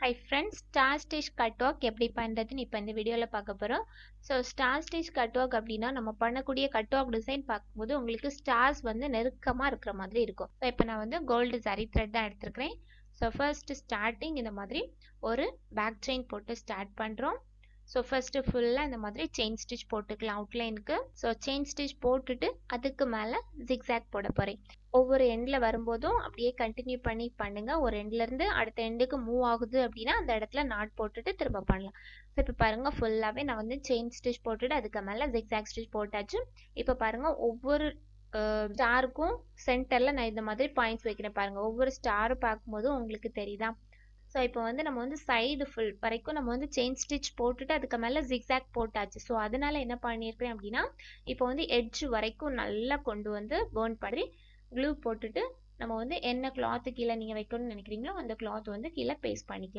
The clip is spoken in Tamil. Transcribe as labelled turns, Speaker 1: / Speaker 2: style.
Speaker 1: Hi friends, Star Stitch Cutwork எப்படி பண்ணுறதுன்னு இப்போ இந்த வீடியோவில் பார்க்க போகிறோம். ஸோ ஸ்டார் ஸ்டிச் கட்ஒர்க் அப்படின்னா நம்ம பண்ணக்கூடிய கட்ஒர்க் டிசைன் பார்க்கும்போது உங்களுக்கு ஸ்டார்ஸ் வந்து நெருக்கமாக இருக்கிற மாதிரி இருக்கும். ஸோ இப்போ நான் வந்து கோல்டு சரி த்ரெட் தான் எடுத்துருக்கிறேன். ஸோ ஃபர்ஸ்ட் ஸ்டார்டிங் இந்த மாதிரி ஒரு பேக் செயின் போட்டு ஸ்டார்ட் பண்ணுறோம். ஸோ ஃபர்ஸ்ட்டு ஃபுல்லாக இந்த மாதிரி செயின் ஸ்டிச் போட்டுக்கலாம் அவுட்லைனுக்கு. ஸோ செயின் ஸ்டிச் போட்டுட்டு அதுக்கு மேலே ஜிக்ஸாக் போட போகிறேன். ஒவ்வொரு எண்டில் வரும்போதும் அப்படியே கண்டினியூ பண்ணி பண்ணுங்கள். ஒரு எண்ட்லேருந்து அடுத்த எண்டுக்கு மூவ் ஆகுது அப்படின்னா அந்த இடத்துல நாட் போட்டுட்டு திரும்ப பண்ணலாம். ஸோ இப்போ பாருங்கள் ஃபுல்லாகவே நான் வந்து செயின் ஸ்டிச் போட்டுட்டு அதுக்கு மேலே ஜிக்ஸாக் ஸ்டிச் போட்டாச்சு. இப்போ பாருங்கள் ஒவ்வொரு ஸ்டாருக்கும் சென்டரில் நான் இந்த மாதிரி பாயிண்ட்ஸ் வைக்கிறேன் பாருங்கள். ஒவ்வொரு ஸ்டாரும் பார்க்கும்போது உங்களுக்கு தெரியுதா? ஸோ இப்போ வந்து நம்ம வந்து சைடு ஃபுல் வரைக்கும் நம்ம வந்து செயின் ஸ்டிச் போட்டுட்டு அதுக்கு மேலே ஜிக்ஸாக் போட்டாச்சு. ஸோ அதனால என்ன பண்ணியிருக்கிறேன் அப்படின்னா இப்போ வந்து எட்ஜ் வரைக்கும் நல்லா கொண்டு வந்து பேர்ன் பண்ணி க்ளூ போட்டுட்டு நம்ம வந்து என்ன கிளாத்து கீழே நீங்கள் வைக்கணும்னு நினைக்கிறீங்களோ அந்த கிளாத் வந்து கீழே பேஸ்ட் பண்ணிக்கலாம்.